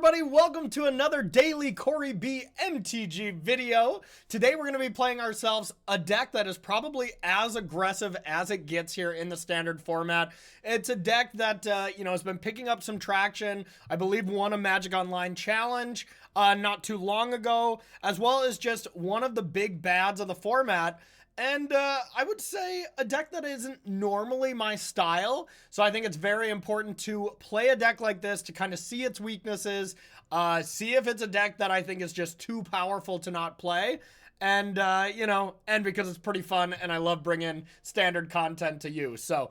everybody? Welcome to another daily Corey B MTG video. Today we're going to be playing ourselves a deck that is probably as aggressive as it gets here in the standard format. It's a deck that, has been picking up some traction. I believe won a Magic Online challenge not too long ago, as well as just one of the big bads of the format. And I would say a deck that isn't normally my style. So I think it's very important to play a deck like this to kind of see its weaknesses, see if it's a deck that I think is just too powerful to not play. And, and because it's pretty fun and I love bringing standard content to you. So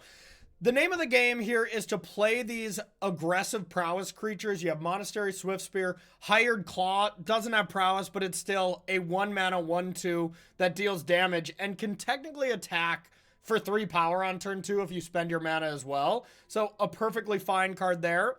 the name of the game here is to play these aggressive prowess creatures. You have Monastery Swiftspear, Hired Claw, doesn't have prowess, but it's still a 1-mana 1/2 that deals damage and can technically attack for 3 power on turn 2 if you spend your mana as well. So a perfectly fine card there.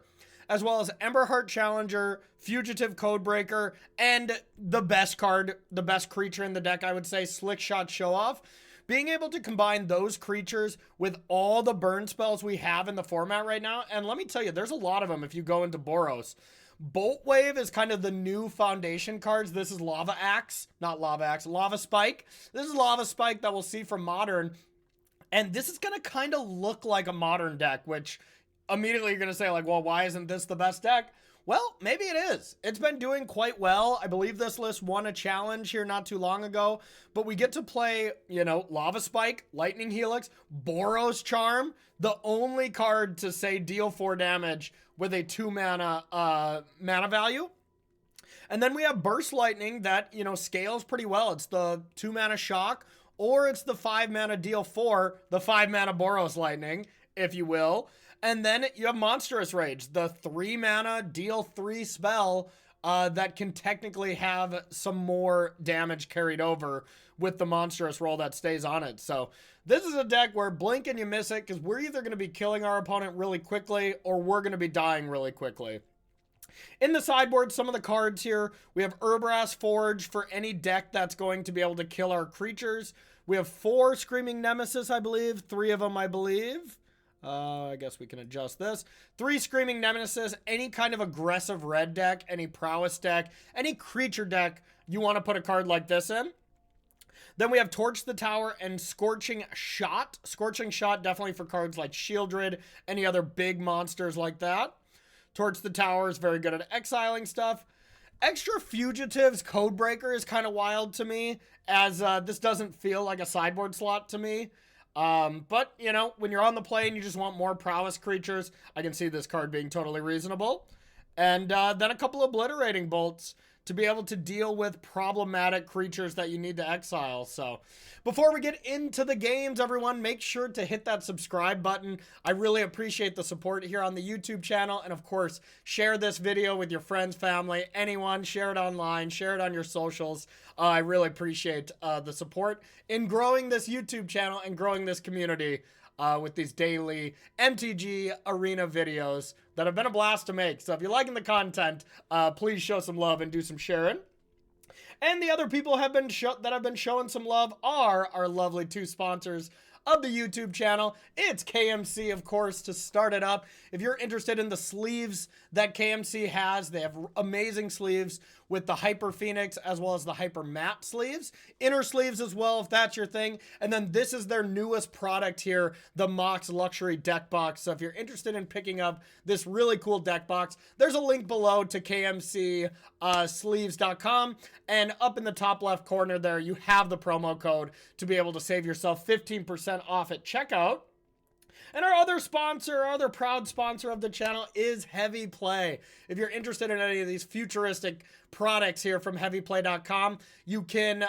As well as Emberheart Challenger, Fugitive Codebreaker, and the best card, the best creature in the deck, I would say, Slickshot Showoff. Being able to combine those creatures with all the burn spells we have in the format right now, and let me tell you, there's a lot of them if you go into Boros. Bolt Wave is kind of the new foundation cards. This is Lava Axe, not Lava Axe, Lava Spike. This is Lava Spike that we'll see from Modern, and this is going to kind of look like a Modern deck, which immediately you're going to say, like, well, why isn't this the best deck? Well, maybe it is. It's been doing quite well. I believe this list won a challenge here not too long ago, but we get to play, Lava Spike, Lightning Helix, Boros Charm, the only card to say deal 4 damage with a 2-mana mana value. And then we have Burst Lightning that, scales pretty well. It's the 2-mana Shock, or it's the 5-mana deal 4, the 5-mana Boros Lightning, if you will. And then you have Monstrous Rage, the 3-mana deal 3 spell that can technically have some more damage carried over with the monstrous roll that stays on it. So this is a deck where blink and you miss it, because we're either going to be killing our opponent really quickly or we're going to be dying really quickly. In the sideboard, some of the cards here, we have Urbrass Forge for any deck that's going to be able to kill our creatures. We have 4 Screaming Nemesis, I believe, 3 of them, I believe. I guess we can adjust this. 3 Screaming Nemesis, any kind of aggressive red deck, any prowess deck, any creature deck you want to put a card like this in. Then we have Torch the Tower and Scorching Shot. Scorching Shot definitely for cards like Shieldred, any other big monsters like that. Torch the Tower is very good at exiling stuff. Extra Fugitives Codebreaker is kind of wild to me, as this doesn't feel like a sideboard slot to me. But, when you're on the play and you just want more prowess creatures, I can see this card being totally reasonable. And then a couple Obliterating Bolts to be able to deal with problematic creatures that you need to exile. So before we get into the games, everyone, make sure to hit that subscribe button. I really appreciate the support here on the YouTube channel. And of course, share this video with your friends, family, anyone. Share it online, share it on your socials. I really appreciate the support in growing this YouTube channel and growing this community with these daily MTG arena videos that have been a blast to make. So if you're liking the content, please show some love and do some sharing. And the other people that have been showing some love are our lovely 2 sponsors of the YouTube channel. It's KMC, of course, to start it up. If you're interested in the sleeves that KMC has, they have amazing sleeves with the Hyper Phoenix as well as the Hyper Matte sleeves. Inner sleeves as well, if that's your thing. And then this is their newest product here, the Mox Luxury Deck Box. So if you're interested in picking up this really cool deck box, there's a link below to KMC sleeves.com. And up in the top left corner there, you have the promo code to be able to save yourself 15% off at checkout. And our other sponsor, our other proud sponsor of the channel is Heavy Play. If you're interested in any of these futuristic products here from heavyplay.com, you can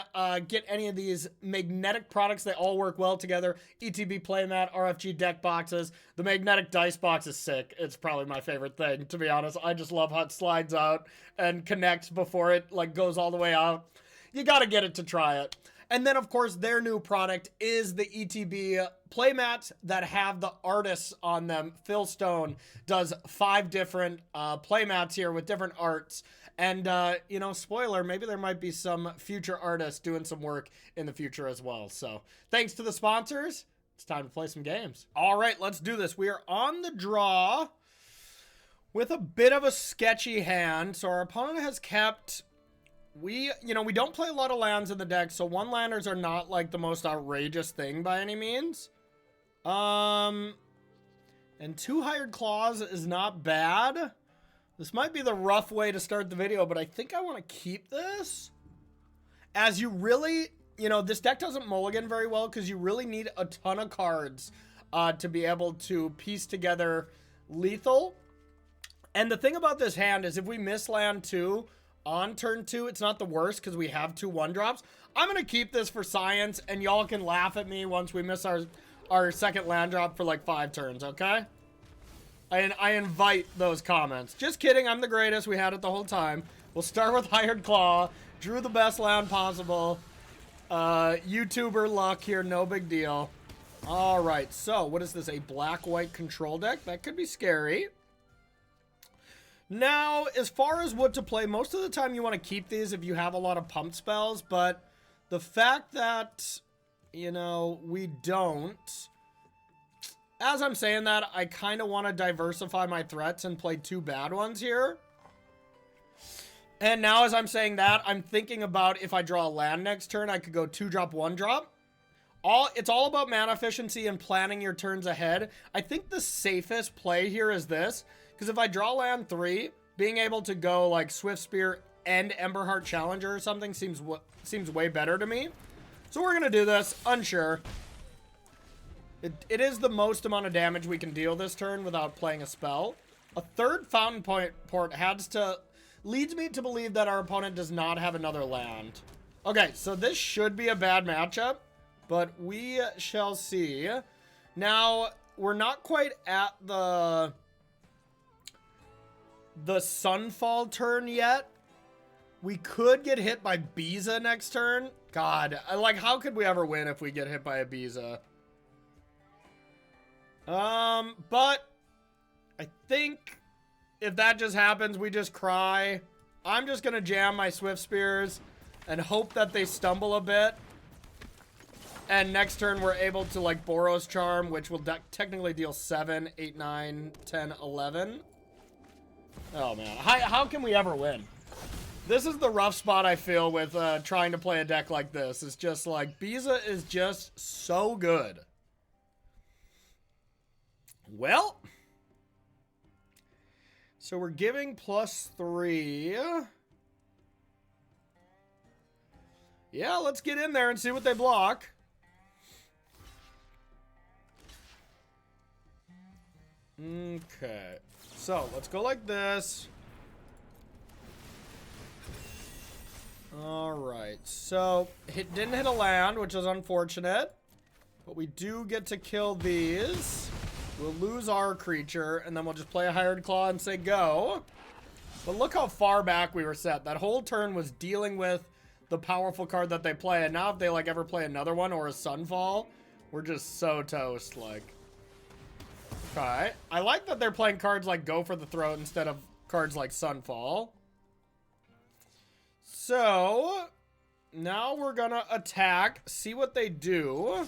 get any of these magnetic products. They all work well together. ETB playmat, RFG deck boxes. The magnetic dice box is sick. It's probably my favorite thing, to be honest. I just love how it slides out and connects before it goes all the way out. You got to get it to try it. And then, of course, their new product is the ETB playmats that have the artists on them. Phil Stone does 5 different playmats here with different arts. And, spoiler, maybe there might be some future artists doing some work in the future as well. So thanks to the sponsors. It's time to play some games. All right, let's do this. We are on the draw with a bit of a sketchy hand. So our opponent has kept... we don't play a lot of lands in the deck, so one-landers are not, like, the most outrageous thing by any means. And 2 Hired Claws is not bad. This might be the rough way to start the video, but I think I want to keep this. As you really, this deck doesn't mulligan very well because you really need a ton of cards to be able to piece together lethal. And the thing about this hand is if we miss land 2 on turn 2, it's not the worst because we have 2 1-drops. I'm going to keep this for science, and y'all can laugh at me once we miss our second land drop for like 5 turns, okay? I invite those comments. Just kidding, I'm the greatest. We had it the whole time. We'll start with Hired Claw. Drew the best land possible. YouTuber luck here, no big deal. All right, so what is this? A black-white control deck? That could be scary. Now, as far as what to play, most of the time you want to keep these if you have a lot of pump spells, but the fact that, we don't... As I'm saying that, I kind of want to diversify my threats and play 2 bad ones here. And now as I'm saying that, I'm thinking about if I draw a land next turn, I could go 2-drop, 1-drop. It's all about mana efficiency and planning your turns ahead. I think the safest play here is this, because if I draw land 3, being able to go like Swift Spear and Emberheart Challenger or something seems way better to me. So we're going to do this, unsure. It is the most amount of damage we can deal this turn without playing a spell. A 3rd Fountain Port leads me to believe that our opponent does not have another land. Okay, so this should be a bad matchup, but we shall see. Now, we're not quite at the Sunfall turn yet. We could get hit by Biza next turn. God, how could we ever win if we get hit by a Biza? But I think if that just happens, we just cry. I'm just gonna jam my Swift Spears and hope that they stumble a bit. And next turn we're able to like Boros Charm, which will technically deal 7, 8, 9, 10, 11. Oh man, how can we ever win? This is the rough spot I feel with trying to play a deck like this. It's just like, Biza is just so good. Well, so we're giving +3. Yeah, let's get in there and see what they block. Okay, so let's go like this. All right, so didn't hit a land, which is unfortunate, but we do get to kill these. We'll lose our creature, and then we'll just play a Hired Claw and say go. But look how far back we were set. That whole turn was dealing with the powerful card that they play, and now if they like ever play another one or a Sunfall, we're just so toast. Like, okay, I like that they're playing cards like Go for the Throat instead of cards like Sunfall. So now we're gonna attack, see what they do.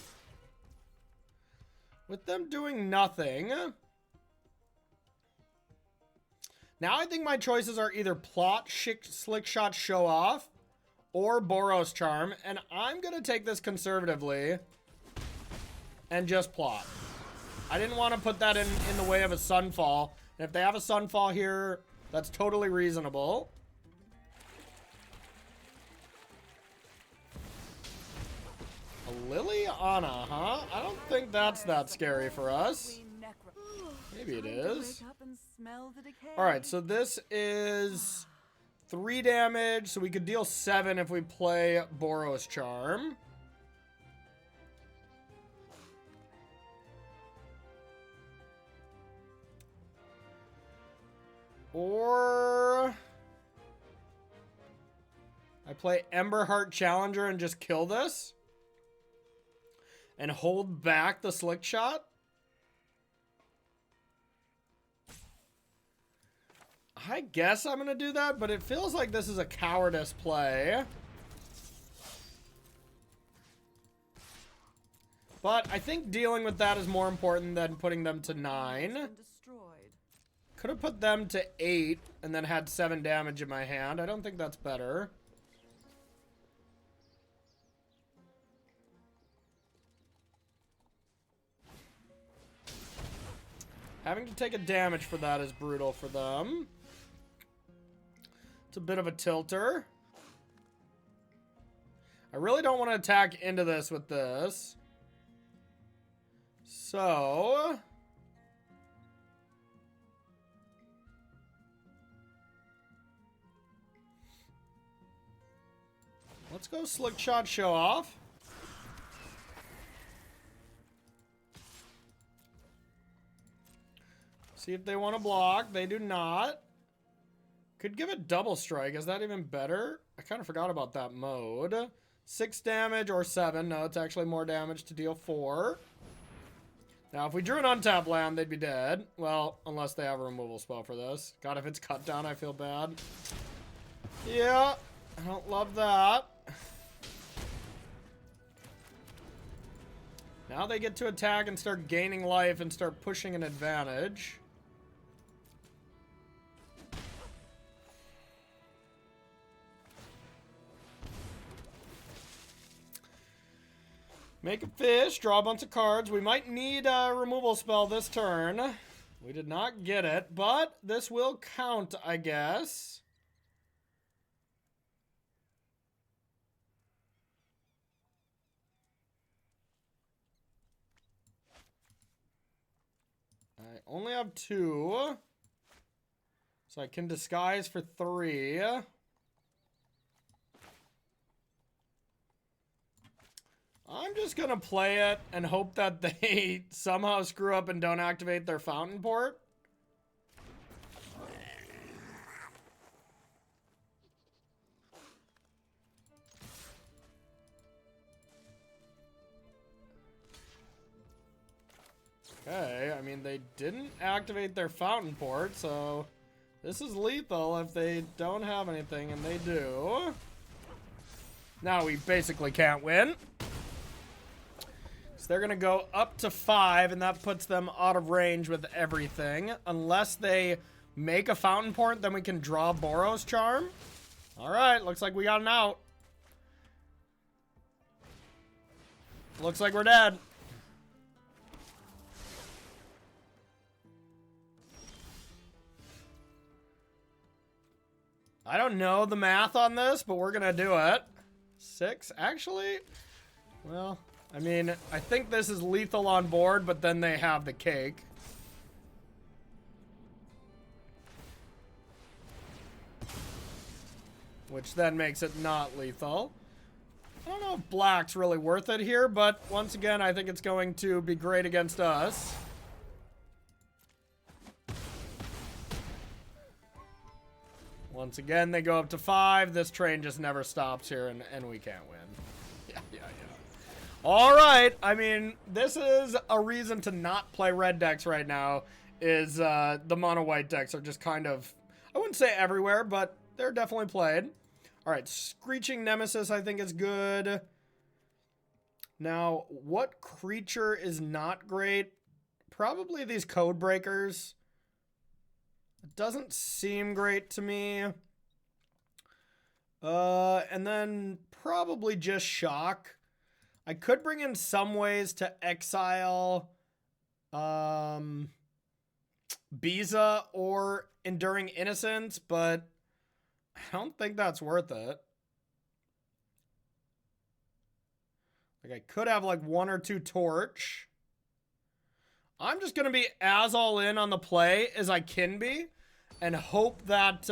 With them doing nothing. Now I think my choices are either Plot, Slick Shot, Show Off, or Boros Charm. And I'm going to take this conservatively and just Plot. I didn't want to put that in the way of a Sunfall. And if they have a Sunfall here, that's totally reasonable. A Liliana, huh? I don't think that's that scary for us. Maybe it is. Alright, so this is 3 damage, so we could deal 7 if we play Boros Charm. Or I play Emberheart Challenger and just kill this. And hold back the Slick Shot. I guess I'm going to do that, but it feels like this is a cowardice play. But I think dealing with that is more important than putting them to 9. Could have put them to 8 and then had 7 damage in my hand. I don't think that's better. Having to take a damage for that is brutal for them. It's a bit of a tilter. I really don't want to attack into this with this. So... let's go Slick Shot Show Off. See if they want to block. They do not. Could give it Double Strike. Is that even better? I kind of forgot about that mode. 6 damage or 7. No, it's actually more damage to deal 4. Now, if we drew an untapped land, they'd be dead. Well, unless they have a removal spell for this. God, if it's cut down, I feel bad. Yeah, I don't love that. Now they get to attack and start gaining life and start pushing an advantage. Make a fish, draw a bunch of cards. We might need a removal spell this turn. We did not get it, but this will count, I guess. I only have 2. So I can disguise for 3. I'm just going to play it and hope that they somehow screw up and don't activate their fountain port. Okay, I mean, they didn't activate their fountain port, so this is lethal if they don't have anything, and they do. Now we basically can't win. So they're going to go up to 5, and that puts them out of range with everything. Unless they make a fountain port, then we can draw Boros Charm. All right, looks like we got an out. Looks like we're dead. I don't know the math on this, but we're gonna do it. 6, actually? Well, I mean, I think this is lethal on board, but then they have the cake. Which then makes it not lethal. I don't know if black's really worth it here, but once again, I think it's going to be great against us. Once again, they go up to 5. This train just never stops here, and we can't win. Yeah. All right. I mean, this is a reason to not play red decks right now, is the mono white decks are just kind of, I wouldn't say everywhere, but they're definitely played. All right, Screeching Nemesis I think is good. Now, what creature is not great? Probably these Code Breakers. It doesn't seem great to me. And then probably just Shock. I could bring in some ways to exile Biza or Enduring Innocence, but I don't think that's worth it. Like, I could have like 1 or 2 Torch. I'm just going to be as all in on the play as I can be and hope that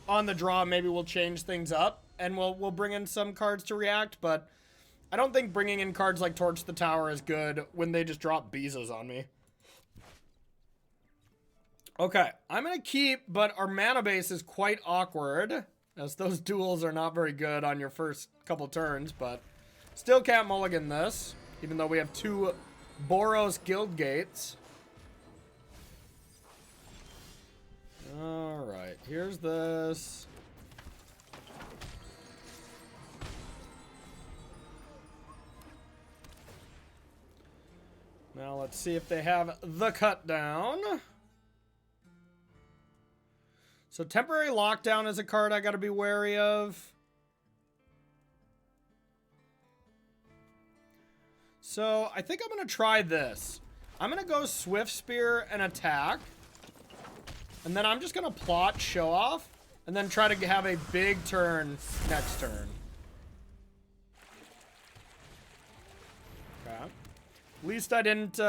on the draw maybe we'll change things up and we'll bring in some cards to react, but I don't think bringing in cards like Torch the Tower is good when they just drop Bizas on me. Okay, I'm going to keep, but our mana base is quite awkward, as those duels are not very good on your first couple turns, but still can't mulligan this, even though we have 2 Boros Guild Gates. Alright, here's this. Now let's see if they have the cut down. So temporary lockdown is a card I got to be wary of. So I think I'm going to try this. I'm going to go Swift Spear and attack. And then I'm just going to plot Show Off. And then try to have a big turn next turn. Okay. At least I didn't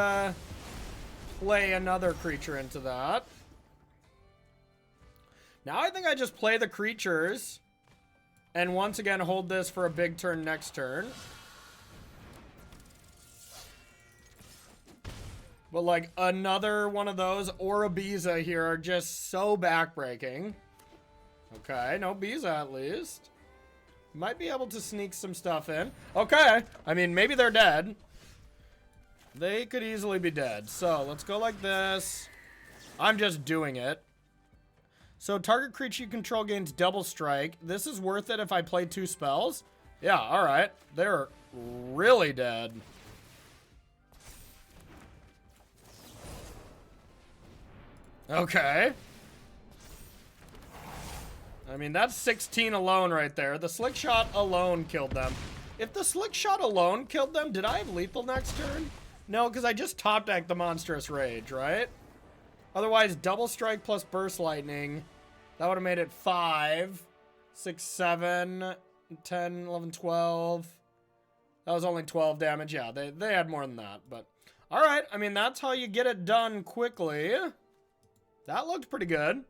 play another creature into that. Now I think I just play the creatures. And once again hold this for a big turn next turn. But like another one of those or a Biza here are just so backbreaking. Okay, no Biza at least. Might be able to sneak some stuff in. Okay, I mean maybe they're dead. They could easily be dead. So let's go like this. I'm just doing it. So target creature you control gains double strike. This is worth it if I play 2 spells. Yeah, alright. They're really dead. Okay. I mean, that's 16 alone right there. The Slick Shot alone killed them. If the Slick Shot alone killed them, did I have lethal next turn? No, because I just top decked the Monstrous Rage, right? Otherwise, double strike plus burst lightning. That would have made it 5, 6, 7, 10, 11, 12. That was only 12 damage. Yeah, they had more than that. But, all right. I mean, that's how you get it done quickly. That looked pretty good.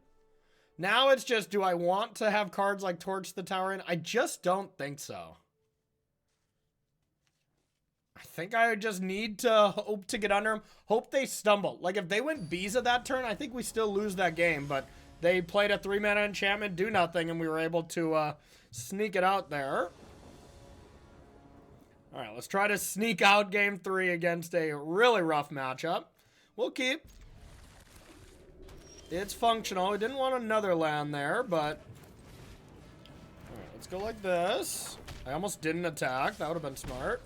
Now it's just, do I want to have cards like Torch the Tower in? I just don't think so. I think I just need to hope to get under them. Hope they stumble. Like, if they went Biza that turn, I think we still lose that game. But they played a 3-mana enchantment, do nothing, and we were able to sneak it out there. All right, let's try to sneak out game 3 against a really rough matchup. We'll keep. It's functional. We didn't want another land there, but... All right, let's go like this. I almost didn't attack. That would have been smart.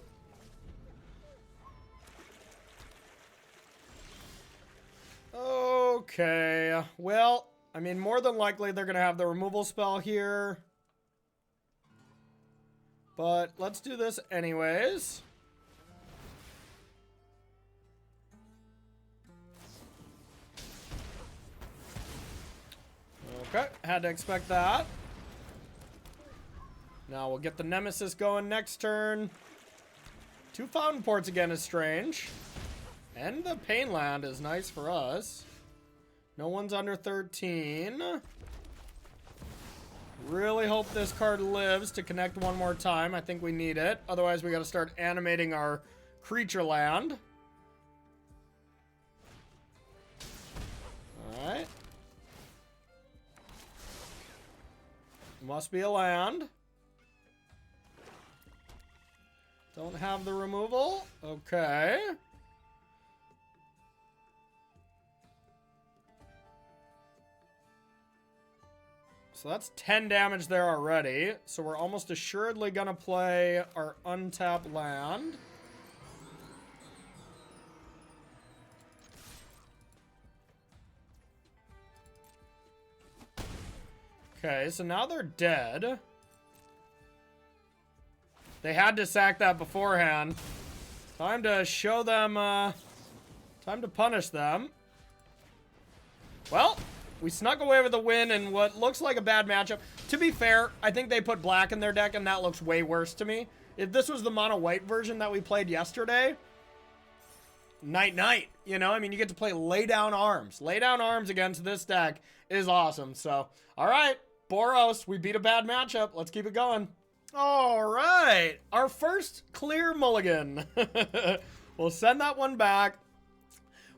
Okay. Well, I mean, more than likely they're going to have the removal spell here. But let's do this anyways. Okay, had to expect that. Now we'll get the Nemesis going next turn. 2 Fountain Ports again is strange. And the Painland is nice for us. No one's under 13. Really hope this card lives to connect one more time. I think we need it. Otherwise, we got to start animating our creature land. Alright. Must be a land. Don't have the removal. Okay. So that's 10 damage there already. So we're almost assuredly going to play our untapped land. Okay, so now they're dead. They had to sack that beforehand. Time to show them, time to punish them. Well, we snuck away with a win in what looks like a bad matchup. To be fair, I think they put black in their deck, and that looks way worse to me. If this was the mono-white version that we played yesterday, night-night, you know? I mean, you get to play Lay Down Arms. Lay Down Arms against this deck is awesome. So, all right, Boros, we beat a bad matchup. Let's keep it going. All right, our first clear mulligan. We'll send that one back.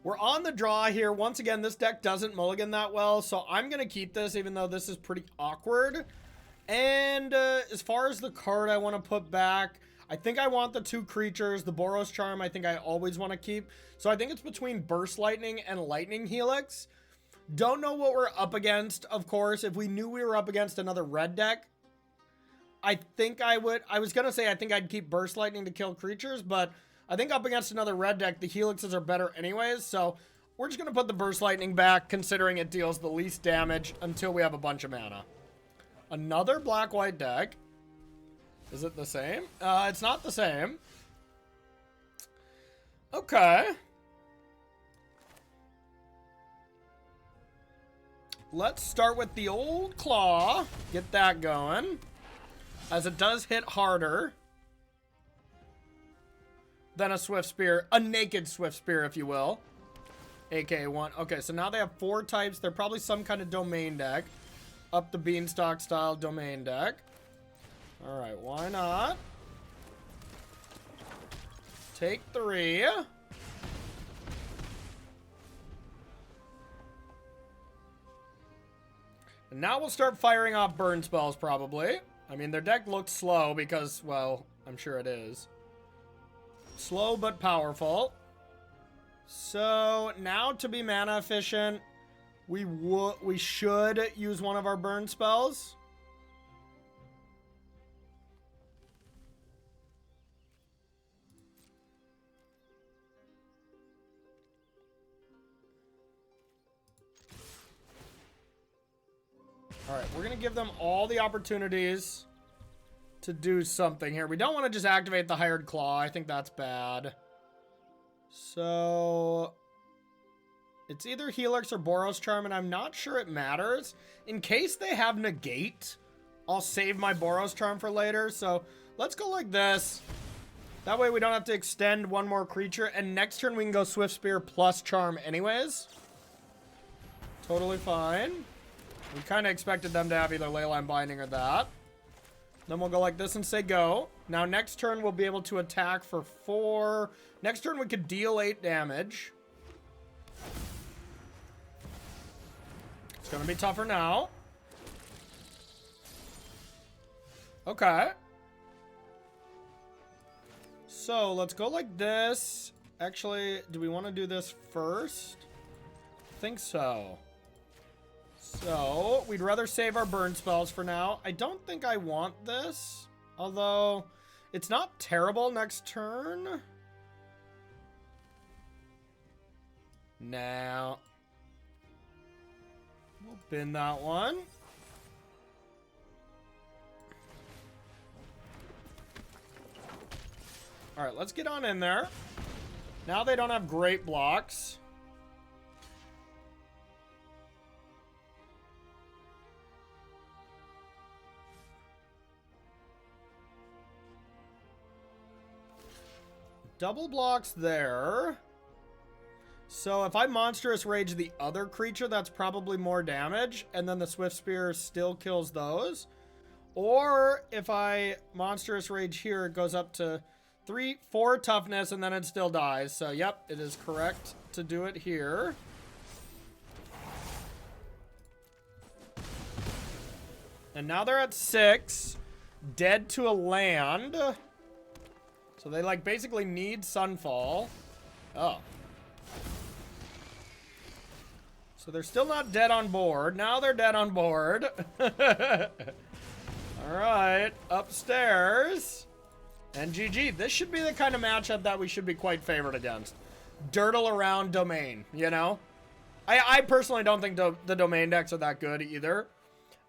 We're on the draw here. Once again, this deck doesn't mulligan that well, so I'm going to keep this, even though this is pretty awkward. And as far as the card I want to put back, I think I want the 2 creatures. The Boros Charm, I think I always want to keep. So I think it's between Burst Lightning and Lightning Helix. Don't know what we're up against, of course. If we knew we were up against another red deck, I think I would. I was going to say I think I'd keep Burst Lightning to kill creatures, but I think up against another red deck, the Helixes are better anyways, so we're just going to put the Burst Lightning back, considering it deals the least damage until we have a bunch of mana. Another black-white deck. Is it the same? It's not the same. Okay. Let's start with the old claw. Get that going. As it does hit harder than a Swift Spear. A naked Swift Spear, if you will. AKA one. Okay, so now they have 4 types. They're probably some kind of domain deck. Up the Beanstalk style domain deck. Alright, why not? Take 3. And now we'll start firing off burn spells, probably. I mean, their deck looks slow because, well, I'm sure it is. Slow but powerful. So, now to be mana efficient, we should use one of our burn spells. Alright, we're going to give them all the opportunities to do something here. We don't want to just activate the Hired Claw. I think that's bad. So, it's either Helix or Boros Charm, and I'm not sure it matters. In case they have Negate, I'll save my Boros Charm for later. So, let's go like this. That way we don't have to extend one more creature, and next turn we can go Swift Spear plus Charm anyways. Totally fine. We kind of expected them to have either Leyline Binding or that. Then we'll go like this and say go. Now next turn we'll be able to attack for 4. Next turn we could deal 8 damage. It's going to be tougher now. Okay. So let's go like this. Actually, do we want to do this first? I think so. So, we'd rather save our burn spells for now. I don't think I want this. Although, it's not terrible next turn. Now, we'll bin that one. Alright, let's get on in there. Now they don't have great blocks. Double blocks there. So if I Monstrous Rage the other creature, that's probably more damage. And then the Swift Spear still kills those. Or if I Monstrous Rage here, it goes up to 4 toughness and then it still dies. So yep, it is correct to do it here. And now they're at 6. Dead to a land. So they, like, basically need Sunfall. Oh. So they're still not dead on board. Now they're dead on board. Alright. Upstairs. And GG. This should be the kind of matchup that we should be quite favored against. Dirtle around Domain, you know? I personally don't think the Domain decks are that good either.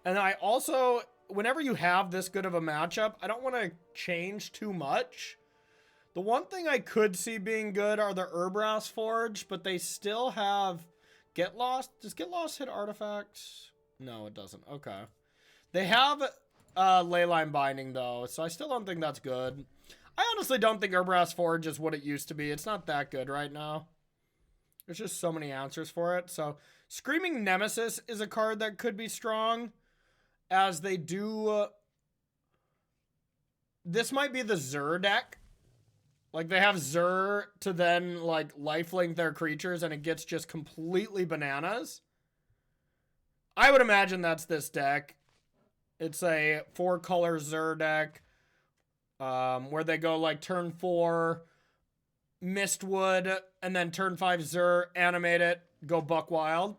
And I also, whenever you have this good of a matchup, I don't want to change too much. The one thing I could see being good are the Urbrass Forge, but they still have Get Lost. Does Get Lost hit artifacts? No, it doesn't. Okay. They have Leyline Binding, though, so I still don't think that's good. I honestly don't think Urbrass Forge is what it used to be. It's not that good right now. There's just so many answers for it. So, Screaming Nemesis is a card that could be strong, as they do... this might be the Zur deck. Like, they have Zur to then, like, lifelink their creatures, and it gets just completely bananas. I would imagine that's this deck. It's a 4-color Zur deck, where they go, like, turn 4, Mistwood, and then turn 5 Zur, animate it, go buck wild.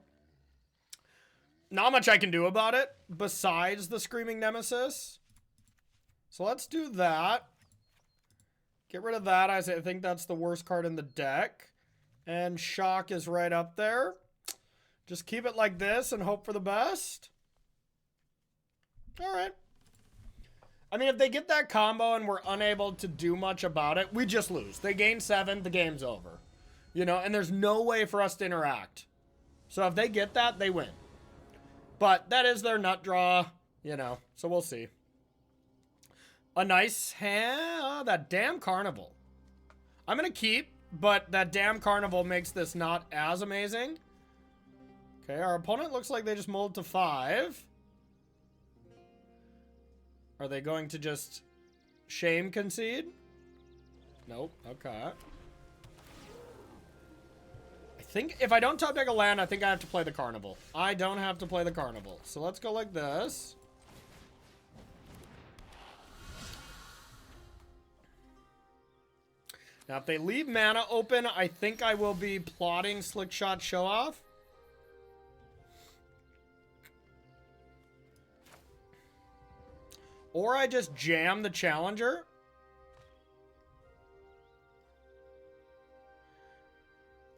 Not much I can do about it, besides the Screaming Nemesis. So let's do that. Get rid of that, as I think that's the worst card in the deck. And shock is right up there. Just keep it like this and hope for the best. All right. I mean, if they get that combo and we're unable to do much about it, we just lose. They gain 7, the game's over. You know, and there's no way for us to interact. So if they get that, they win. But that is their nut draw, you know, so we'll see. A nice hand. That damn carnival. I'm going to keep, but that damn carnival makes this not as amazing. Okay, our opponent looks like they just mulled to 5. Are they going to just shame concede? Nope, okay. I think if I don't top deck a land, I think I have to play the carnival. I don't have to play the carnival. So let's go like this. Now, if they leave mana open, I think I will be plotting Slick Shot Show Off. Or I just jam the challenger.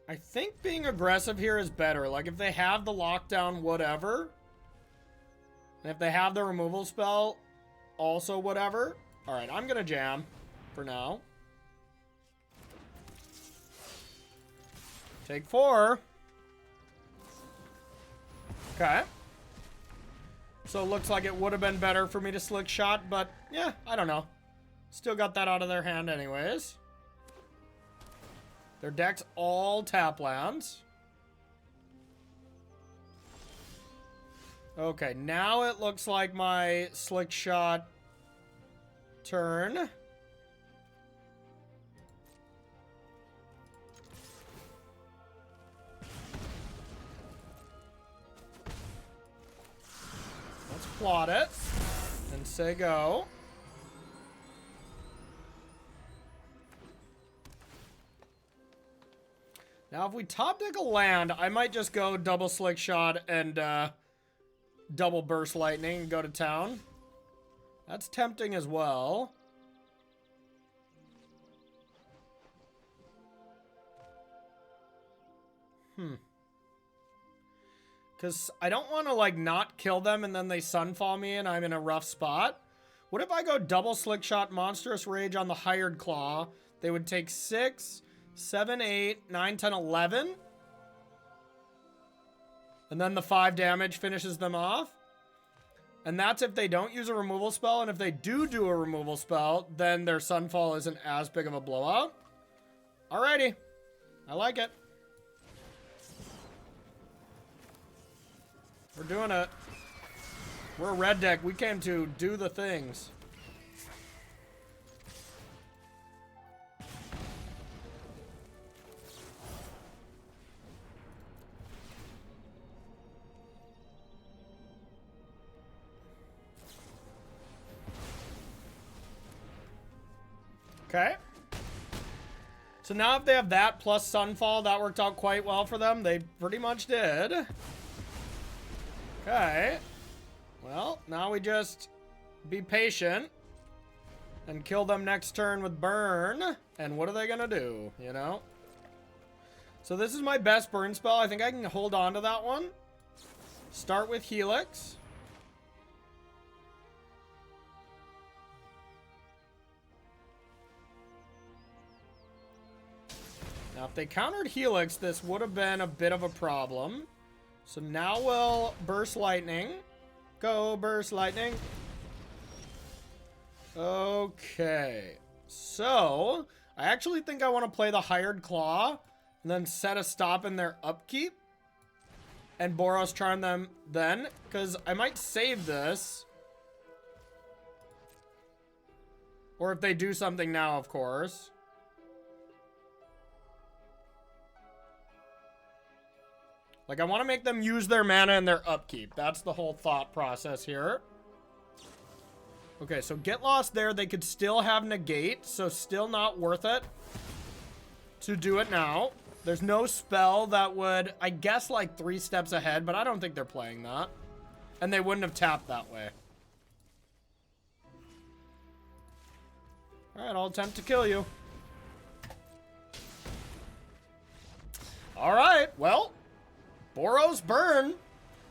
I think being aggressive here is better. Like, if they have the lockdown, whatever. And if they have the removal spell, also whatever. Alright, I'm gonna jam for now. Take 4. Okay. So it looks like it would have been better for me to Slick Shot, but yeah, I don't know. Still got that out of their hand anyways. Their deck's all tap lands. Okay, now it looks like my Slick Shot turn. Let's plot it and say go. Now, if we top deck a land, I might just go double Slick Shot and double Burst Lightning and go to town. That's tempting as well. Because I don't want to, like, not kill them and then they Sunfall me and I'm in a rough spot. What if I go double Slick Shot Monstrous Rage on the Hired Claw? They would take 6... 7, 8, 9, 10, 11. And then the 5 damage finishes them off. And that's if they don't use a removal spell. And if they do a removal spell, then their Sunfall isn't as big of a blowout. Alrighty. I like it. We're doing it. We're a red deck. We came to do the things. Okay. So now if they have that plus Sunfall, that worked out quite well for them. They pretty much did. Okay. Well, now we just be patient and kill them next turn with burn. And what are they gonna do, you know? So this is my best burn spell. I think I can hold on to that one. Start with Helix. Now, if they countered Helix, this would have been a bit of a problem. So now we'll Burst Lightning. Go, Burst Lightning. Okay. So, I actually think I want to play the Hired Claw and then set a stop in their upkeep. And Boros Charm them then, because I might save this. Or if they do something now, of course. Like, I want to make them use their mana and their upkeep. That's the whole thought process here. Okay, so get lost there. They could still have negate, so still not worth it to do it now. There's no spell that would, I guess, like 3 steps ahead, but I don't think they're playing that. And they wouldn't have tapped that way. All right, I'll attempt to kill you. All right, well, Boros burn.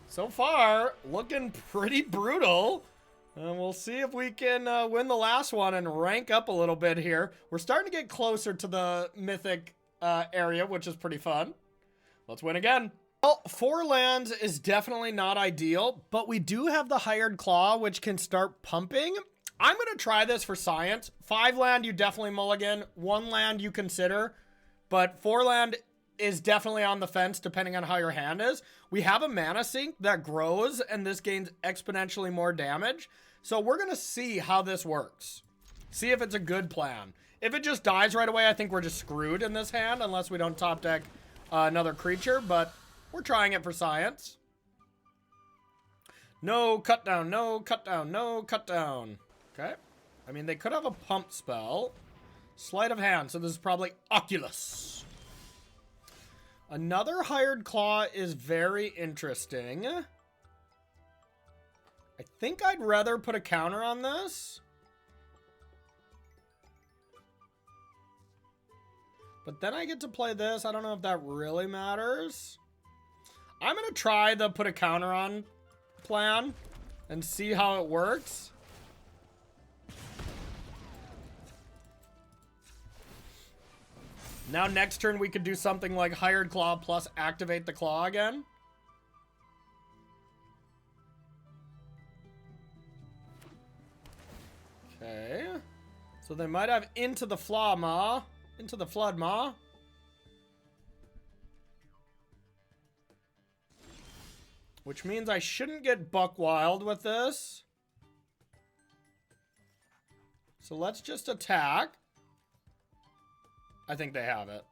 So far, looking pretty brutal. And we'll see if we can win the last one and rank up a little bit here. We're starting to get closer to the mythic area, which is pretty fun. Let's win again. Well, 4 lands is definitely not ideal, but we do have the Hired Claw, which can start pumping. I'm going to try this for science. 5 land, you definitely mulligan. 1 land, you consider. But 4 land is definitely on the fence, depending on how your hand is. We have a mana sink that grows, and this gains exponentially more damage. So we're going to see how this works. See if it's a good plan. If it just dies right away, I think we're just screwed in this hand, unless we don't top deck another creature. But we're trying it for science. No cut down, no cut down, no cut down. Okay. I mean, they could have a pump spell. Sleight of hand, so this is probably Oculus. Another Hired Claw is very interesting. I think I'd rather put a counter on this. But then I get to play this. I don't know if that really matters. I'm going to try the put a counter on plan and see how it works. Now next turn we could do something like Hired Claw plus activate the claw again. Okay. So they might have into the flood maw. Which means I shouldn't get buck wild with this. So let's just attack. I think they have it.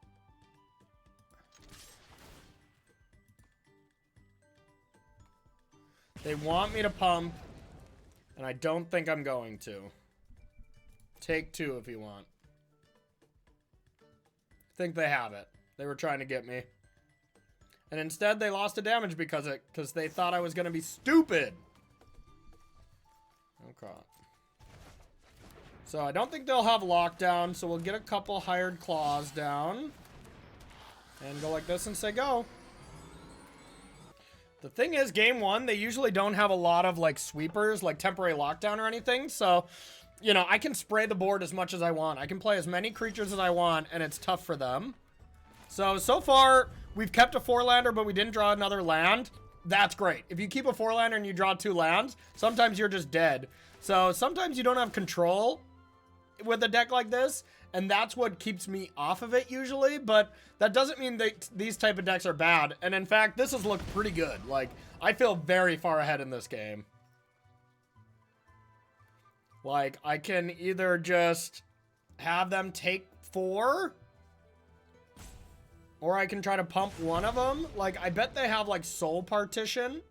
They want me to pump, and I don't think I'm going to. Take 2 if you want. I think they have it. They were trying to get me. And instead, they lost a damage because they thought I was going to be stupid. Okay. So I don't think they'll have lockdown, so we'll get a couple Hired Claws down. And go like this and say go. The thing is, game 1, they usually don't have a lot of, like, sweepers, like temporary lockdown or anything. So, you know, I can spray the board as much as I want. I can play as many creatures as I want, and it's tough for them. So far, we've kept a 4-lander, but we didn't draw another land. That's great. If you keep a 4-lander and you draw 2 lands, sometimes you're just dead. So sometimes you don't have control with a deck like this, and that's what keeps me off of it usually, but that doesn't mean that these type of decks are bad. And in fact, this has looked pretty good. Like, I feel very far ahead in this game. Like, I can either just have them take 4, or I can try to pump one of them. Like, I bet they have, like, Soul Partition.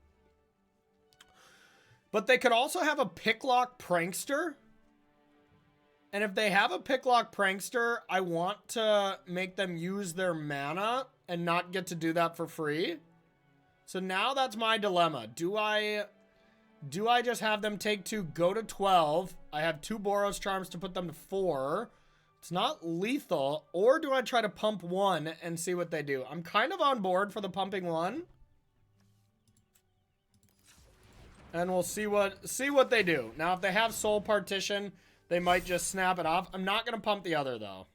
But they could also have a Picklock Prankster. And if they have a Picklock Prankster, I want to make them use their mana and not get to do that for free. So now that's my dilemma. Do I just have them take 2, go to 12? I have 2 Boros Charms to put them to 4. It's not lethal. Or do I try to pump 1 and see what they do? I'm kind of on board for the pumping 1. And we'll see what they do. Now, if they have Soul Partition, they might just snap it off. I'm not going to pump the other, though.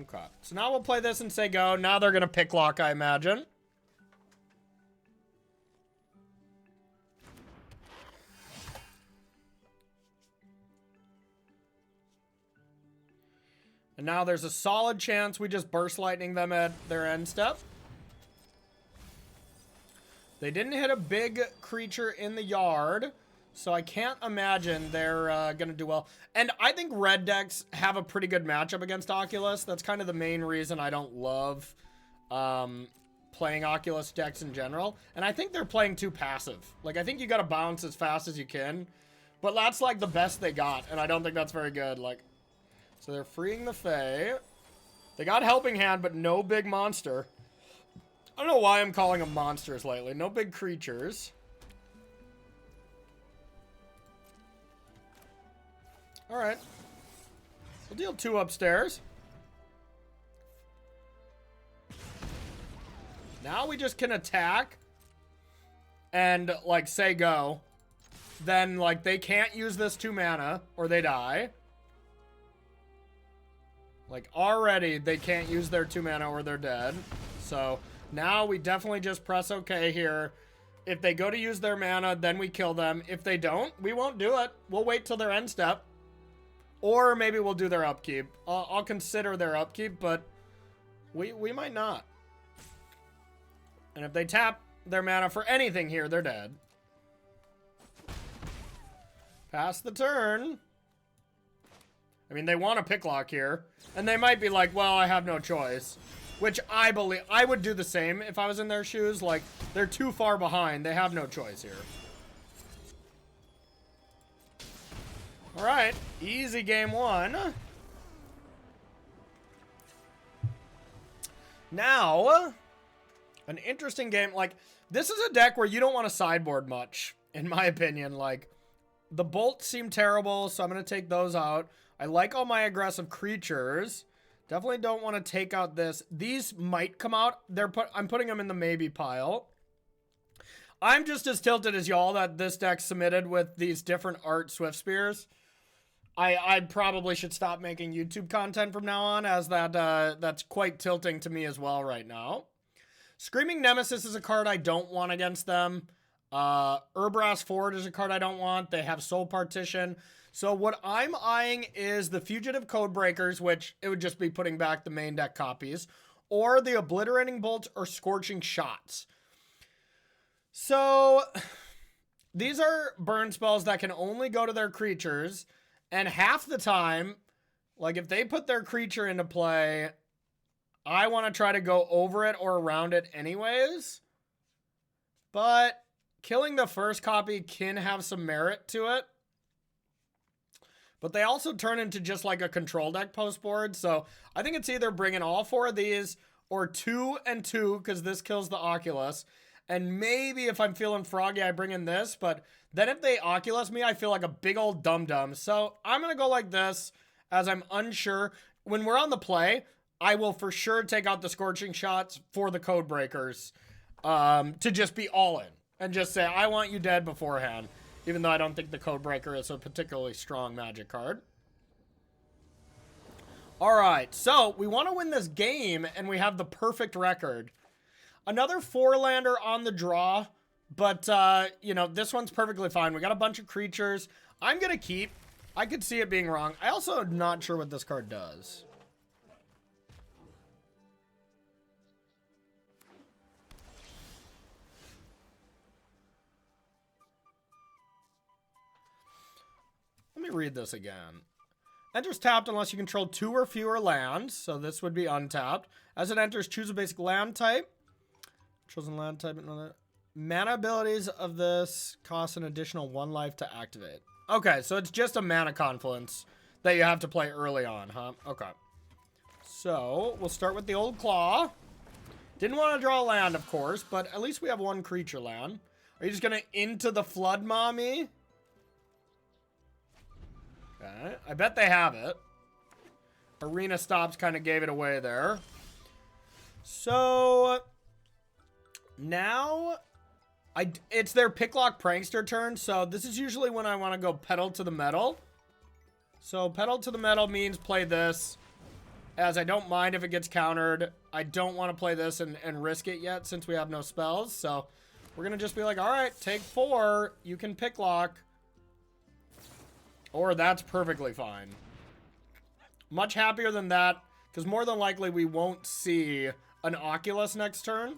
Okay. So now we'll play this and say go. Now they're going to Picklock, I imagine. And now there's a solid chance we just Burst Lightning them at their end step. They didn't hit a big creature in the yard, so I can't imagine they're going to do well. And I think red decks have a pretty good matchup against Oculus. That's kind of the main reason I don't love playing Oculus decks in general. And I think they're playing too passive. Like, I think you got to bounce as fast as you can. But that's, like, the best they got, and I don't think that's very good. Like, so they're freeing the Fae. They got Helping Hand, but no big monster. I don't know why I'm calling them monsters lately. No big creatures. Alright. We'll deal 2 upstairs. Now we just can attack and, like, say go. Then, like, they can't use this 2 mana or they die. Like, already they can't use their 2 mana or they're dead. So, now we definitely just press OK here. If they go to use their mana, then we kill them. If they don't, we won't do it. We'll wait till their end step. Or maybe we'll do their upkeep. I'll consider their upkeep, but we might not. And if they tap their mana for anything here, they're dead. Pass the turn. I mean, they want a pick lock here. And they might be like, well, I have no choice. Which I believe, I would do the same if I was in their shoes. Like, they're too far behind. They have no choice here. All right, easy game 1. Now, an interesting game. Like, this is a deck where you don't want to sideboard much, in my opinion. Like, the bolts seem terrible, so I'm going to take those out. I like all my aggressive creatures. Definitely don't want to take out this. These might come out. I'm putting them in the maybe pile. I'm just as tilted as y'all that this deck submitted with these different art Swift Spears. I probably should stop making YouTube content from now on, as that's quite tilting to me as well right now. Screaming Nemesis is a card I don't want against them. Urbrass Ford is a card I don't want. They have Soul Partition. So what I'm eyeing is the Fugitive Codebreakers, which it would just be putting back the main deck copies, or the Obliterating Bolt or Scorching Shots. So these are burn spells that can only go to their creatures, and half the time, like if they put their creature into play, I want to try to go over it or around it anyways. But killing the first copy can have some merit to it. But they also turn into just like a control deck post board. So I think it's either bringing all 4 of these or 2 and 2, because this kills the Oculus. And maybe if I'm feeling froggy, I bring in this. But then if they Oculus me, I feel like a big old dum-dum. So I'm going to go like this, as I'm unsure. When we're on the play, I will for sure take out the Scorching Shots for the Codebreakers, to just be all in. And just say, I want you dead beforehand. Even though I don't think the Codebreaker is a particularly strong Magic card. Alright, so we want to win this game, and we have the perfect record. Another 4-lander on the draw, but, you know, this one's perfectly fine. We got a bunch of creatures. I'm going to keep. I could see it being wrong. I also am not sure what this card does. Let me read this again. Enters tapped unless you control 2 or fewer lands. So this would be untapped. As it enters, choose a basic land type. Chosen land type. Mana abilities of this cost an additional 1 life to activate. Okay, so it's just a mana confluence that you have to play early on, huh? Okay. So we'll start with the old claw. Didn't want to draw a land, of course, but at least we have 1 creature land. Are you just going to into the flood, mommy? Okay, I bet they have it. Arena Stops kind of gave it away there. So now it's their Picklock Prankster turn. So this is usually when I want to go Pedal to the Metal. So Pedal to the Metal means play this, as I don't mind if it gets countered. I don't want to play this and risk it yet since we have no spells. So we're going to just be like, all right, take 4. You can Picklock. Or that's perfectly fine. Much happier than that, because more than likely we won't see an Oculus next turn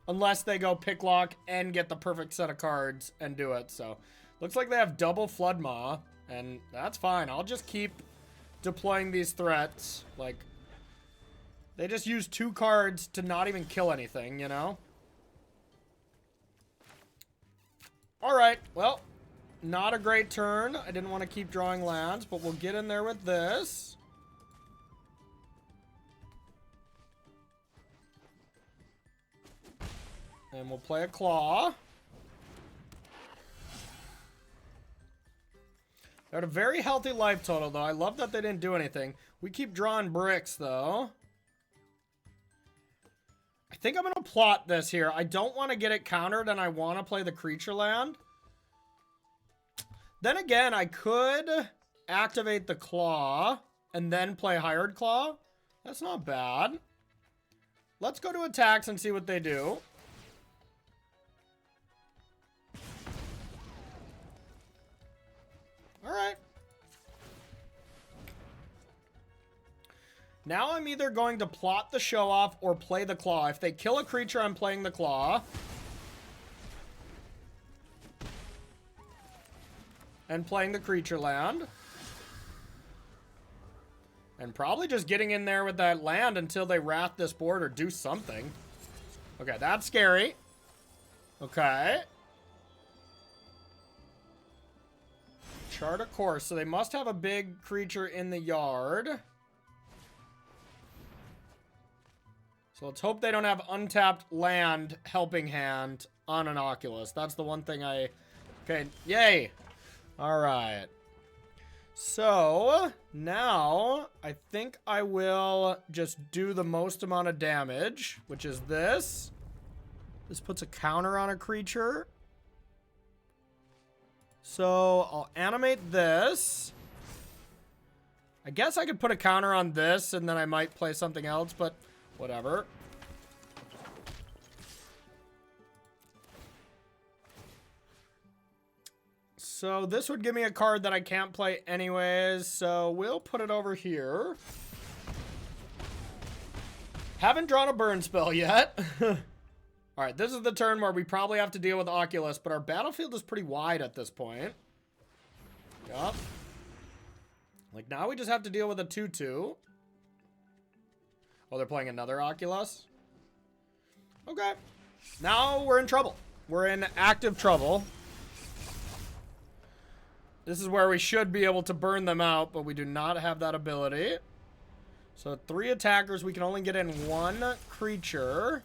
unless they go Picklock and get the perfect set of cards and do it. So looks like they have double Flood Maw, and that's fine. I'll just keep deploying these threats. Like, they just use 2 cards to not even kill anything, you know? Alright, well, not a great turn. I didn't want to keep drawing lands, but we'll get in there with this. And we'll play a claw. They're at a very healthy life total, though. I love that they didn't do anything. We keep drawing bricks, though. I think I'm going to plot this here. I don't want to get it countered, and I want to play the creature land. Then again, I could activate the claw and then play hired claw. That's not bad. Let's go to attacks and see what they do. All right. Now I'm either going to plot the show off or play the claw. If they kill a creature, I'm playing the claw. And playing the creature land. And probably just getting in there with that land until they wrath this board or do something. Okay, that's scary. Okay. Chart a course. So they must have a big creature in the yard. So let's hope they don't have untapped land helping hand on an Oculus. That's the one thing I... Okay, yay. All right. So now I think I will just do the most amount of damage, which is this. This puts a counter on a creature. So I'll animate this. I guess I could put a counter on this and then I might play something else, but whatever. So this would give me a card that I can't play anyways, so we'll put it over here. Haven't drawn a burn spell yet. Alright, this is the turn where we probably have to deal with Oculus, but our battlefield is pretty wide at this point. Yup. Like, now we just have to deal with a 2/2. Oh, they're playing another Oculus? Okay. Now we're in trouble. We're in active trouble. This is where we should be able to burn them out, but we do not have that ability. So 3 attackers, we can only get in 1 creature.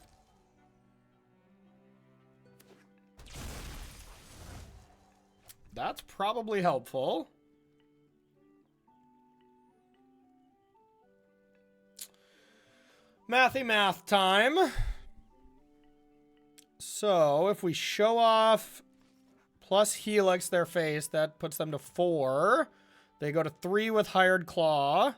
That's probably helpful. Mathy math time. So if we show off plus Helix their face, that puts them to 4. They go to 3 with hired claw.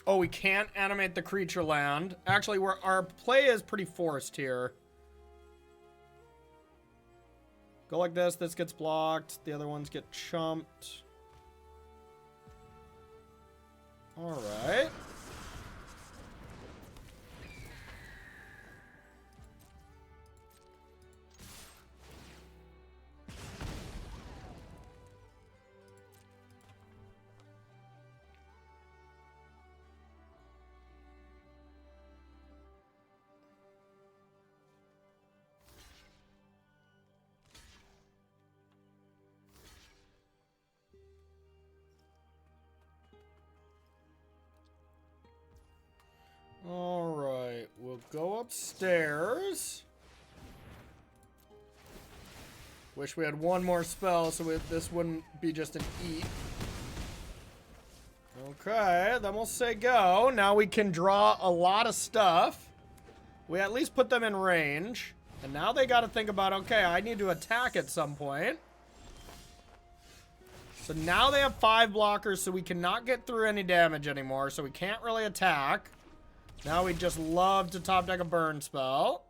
Oh, we can't animate the creature land. Actually, our play is pretty forced here. Go like this. This gets blocked. The other ones get chumped. All right. Alright, we'll go upstairs. Wish we had one more spell so this wouldn't be just an eat. Okay, then we'll say go. Now we can draw a lot of stuff. We at least put them in range. And now they got to think about, okay, I need to attack at some point. So now they have 5 blockers, so we cannot get through any damage anymore. So we can't really attack. Now we'd just love to top deck a burn spell.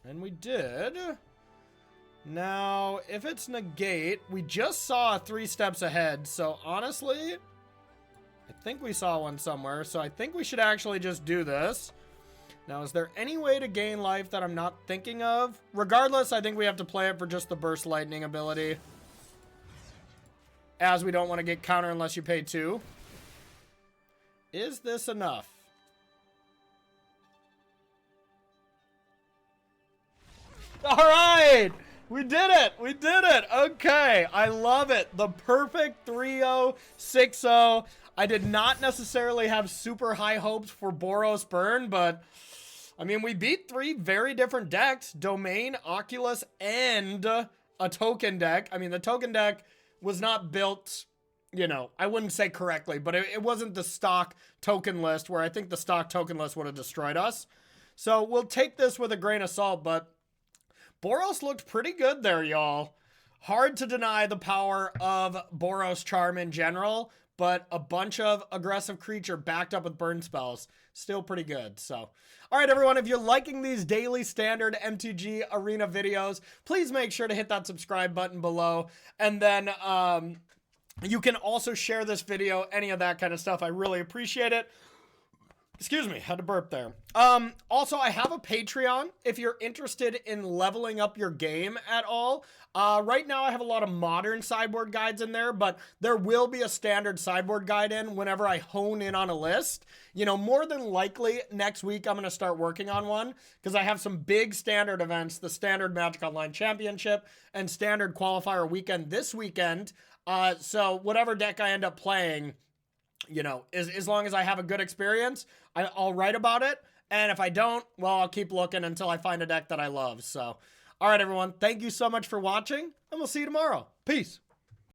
And we did. Now, if it's negate, we just saw 3 steps ahead. So honestly, I think we saw one somewhere. So I think we should actually just do this. Now, is there any way to gain life that I'm not thinking of? Regardless, I think we have to play it for just the burst lightning ability. As we don't want to get counter unless you pay 2. Is this enough? All right! We did it! We did it! Okay, I love it. The perfect 3-0, 6-0. I did not necessarily have super high hopes for Boros Burn, but I mean, we beat 3 very different decks: Domain, Oculus, and a token deck. I mean, the token deck was not built, you know, I wouldn't say correctly, but it wasn't the stock token list, where I think the stock token list would have destroyed us. So we'll take this with a grain of salt, but Boros looked pretty good there, y'all. Hard to deny the power of Boros Charm in general, but a bunch of aggressive creature backed up with burn spells, still pretty good. So, all right, everyone, if you're liking these daily standard MTG arena videos, please make sure to hit that subscribe button below. And then you can also share this video, any of that kind of stuff. I really appreciate it. Excuse me, had to burp there. Also, I have a Patreon if you're interested in leveling up your game at all. Right now, I have a lot of modern sideboard guides in there, but there will be a standard sideboard guide in whenever I hone in on a list. You know, more than likely, next week, I'm going to start working on one, because I have some big standard events, the Standard Magic Online Championship and Standard Qualifier Weekend this weekend. So whatever deck I end up playing, you know, as long as I have a good experience, I'll write about it. And if I don't, well, I'll keep looking until I find a deck that I love. So, all right, everyone, thank you so much for watching, and we'll see you tomorrow. Peace.